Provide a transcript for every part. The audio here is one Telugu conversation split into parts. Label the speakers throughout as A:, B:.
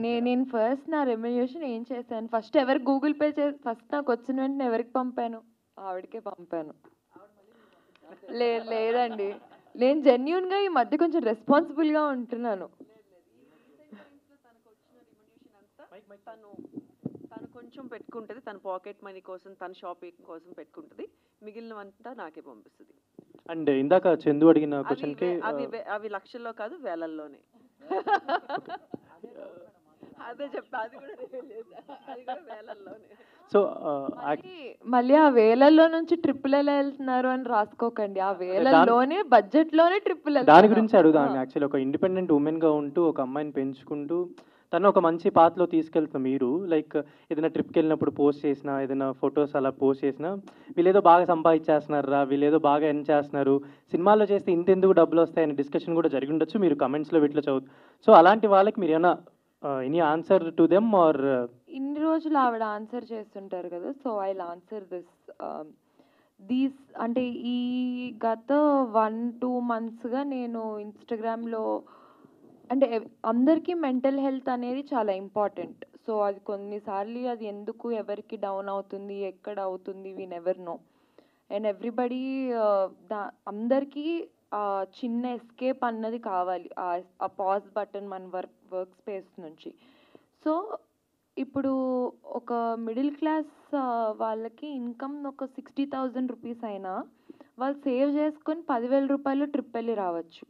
A: నేను ఫస్ట్ నా రెమ్యునరేషన్ ఏం చేశాను, ఫస్ట్ ఎవరికి గూగుల్ పే ఫస్ట్ నాకు వచ్చిన వెంటనే ఎవరికి పంపాను, ఆవిడకే పంపాను. లేదండి, నేను జెన్యూన్గా ఈ మధ్య కొంచెం రెస్పాన్సిబుల్గా ఉంటున్నాను.
B: తను కొంచెం పెట్టుకుంటుంది, తన పాకెట్ మనీ కోసం, తన షాపింగ్ కోసం పెట్టుకుంటుంది, మిగిలినవంతా నాకే పంపిస్తుంది.
C: అండ్ ఇందాక చందు అడిగిన క్వశ్చన్కి
B: అవి లక్షల్లో కాదు, వేలల్లోనే. అదే చెప్పా, అది కూడా వేలల్లోనే.
C: సో
A: మళ్ళీ ఆ వేలల్లో నుంచి ట్రిప్పులు ఎలా వెళ్తున్నారు అని రాసుకోకండి, ఆ వేలల్లోనే బడ్జెట్లోనే ట్రిప్పులు.
C: దాని గురించి అడుగుదాం. యాక్చువల్లీ ఒక ఇండిపెండెంట్ ఉమెన్గా ఉంటూ ఒక అమ్మాయిని పెంచుకుంటూ తను ఒక మంచి పాత్రలో తీసుకెళ్తున్న మీరు, లైక్ ఏదైనా ట్రిప్కి వెళ్ళినప్పుడు పోస్ట్ చేసినా, ఏదైనా ఫొటోస్ అలా పోస్ట్ చేసినా, వీళ్ళేదో బాగా సంపాదించేస్తున్నారా, వీళ్ళేదో బాగా ఎర్న్ చేస్తున్నారు, సినిమాల్లో చేస్తే ఇంతెందుకు డబ్బులు వస్తాయని డిస్కషన్ కూడా జరిగి ఉండొచ్చు, మీరు కమెంట్స్లో వీటిలో సో అలాంటి వాళ్ళకి మీరు ఏమైనా any answer to them are?
A: ఇన్ని రోజులు ఆవిడ ఆన్సర్ చేస్తుంటారు కదా, so I will answer these. అంటే ఈ గత 1-2 monthsగా నేను ఇన్స్టాగ్రామ్లో, అంటే అందరికీ మెంటల్ హెల్త్ అనేది చాలా ఇంపార్టెంట్. సో అది కొన్నిసార్లు అది ఎందుకు ఎవరికి డౌన్ అవుతుంది, ఎక్కడ అవుతుంది, we never know. And everybody అందరికీ చిన్న ఎస్కేప్ అన్నది కావాలి, ఆ పాజ్ బటన్ మన వర్క్ స్పేస్ నుంచి. సో ఇప్పుడు ఒక మిడిల్ క్లాస్ వాళ్ళకి ఇన్కమ్ ఒక 60,000 రూపీస్ అయినా వాళ్ళు సేవ్ చేసుకొని 10,000 రూపాయలు ట్రిప్ వెళ్ళి రావచ్చు.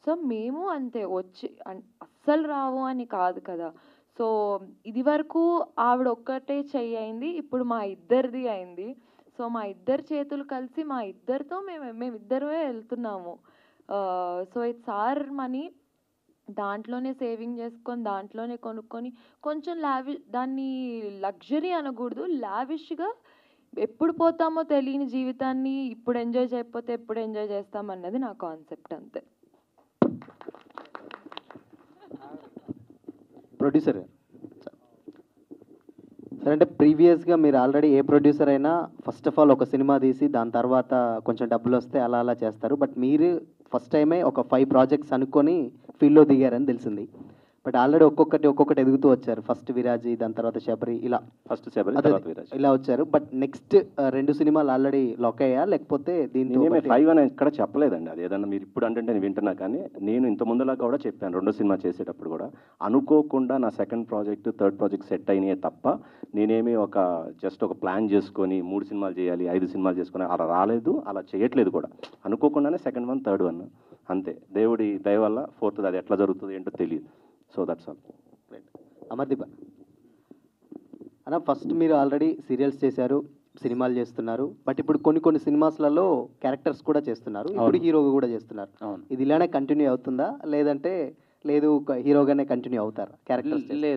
A: సో మేము అంతే, వచ్చి అస్సలు రావు అని కాదు కదా. సో ఇది వరకు ఆవిడ ఒక్కటే చెయ్యి అయింది, ఇప్పుడు మా ఇద్దరిది అయింది. సో మా ఇద్దరు చేతులు కలిసి మా ఇద్దరితో మేమిద్దరమే వెళ్తున్నాము. సో ఇట్స్ ఆర్ మనీ, దాంట్లోనే సేవింగ్ చేసుకొని దాంట్లోనే కొనుక్కొని కొంచెం దాన్ని లగ్జరీ అనకూడదు, లావిష్గా ఎప్పుడు పోతామో తెలియని జీవితాన్ని ఇప్పుడు ఎంజాయ్ చేయకపోతే ఎప్పుడు ఎంజాయ్ చేస్తామన్నది నా కాన్సెప్ట్, అంతే.
D: ప్రొడ్యూసర్ సార్, అంటే ప్రీవియస్గా మీరు ఆల్రెడీ ఏ ప్రొడ్యూసర్ అయినా ఫస్ట్ ఆఫ్ ఆల్ ఒక సినిమా తీసి దాని తర్వాత కొంచెం డబ్బులు వస్తే అలా అలా చేస్తారు. బట్ మీరు ఫస్ట్ టైమే ఒక 5 ప్రాజెక్ట్స్ అనుకొని ఫీల్డ్లో దిగారని తెలిసింది. బట్ ఆల్రెడీ ఒక్కొక్కటి ఎదుగుతూ వచ్చారు. ఫస్ట్ విరాజీ, దాని తర్వాత శబరి, ఇలా
E: ఫస్ట్ శబరి తర్వాత విరాజీ
D: ఇలా వచ్చారు. బట్ నెక్స్ట్ 2 సినిమాలు ఆల్రెడీ లాక్ అయ్యా, లేకపోతే దీంతో
E: 5 అని ఎక్కడ చెప్పలేదండి. అది ఏదన్నా మీరు ఇప్పుడు అంటే నేను వింటున్నా, కానీ నేను ఇంత ముందులా కూడా చెప్పాను, 2వ సినిమా చేసేటప్పుడు కూడా అనుకోకుండా నా second project, third project set అయినాయే తప్ప నేనేమి జస్ట్ ఒక ప్లాన్ చేసుకొని 3 సినిమాలు చేయాలి, 5 సినిమాలు చేసుకొని అలా రాలేదు, అలా చేయట్లేదు కూడా. అనుకోకుండానే సెకండ్ 1, థర్డ్ 1 అంతే. దేవుడి దయ వల్ల 4th అది ఎట్లా జరుగుతుంది ఏంటో తెలియదు. So that's all.
D: అమర్దీప్ అన్న, ఫస్ట్ మీరు ఆల్రెడీ సీరియల్స్ చేశారు, సినిమాలు చేస్తున్నారు. బట్ ఇప్పుడు కొన్ని సినిమాస్లలో క్యారెక్టర్స్ కూడా చేస్తున్నారు, ఇప్పుడు హీరోగా కూడా చేస్తున్నారు. ఇది ఇలానే కంటిన్యూ అవుతుందా, లేదంటే లేదు హీరోగానే కంటిన్యూ అవుతారా క్యారెక్టర్స్?
F: లేదు,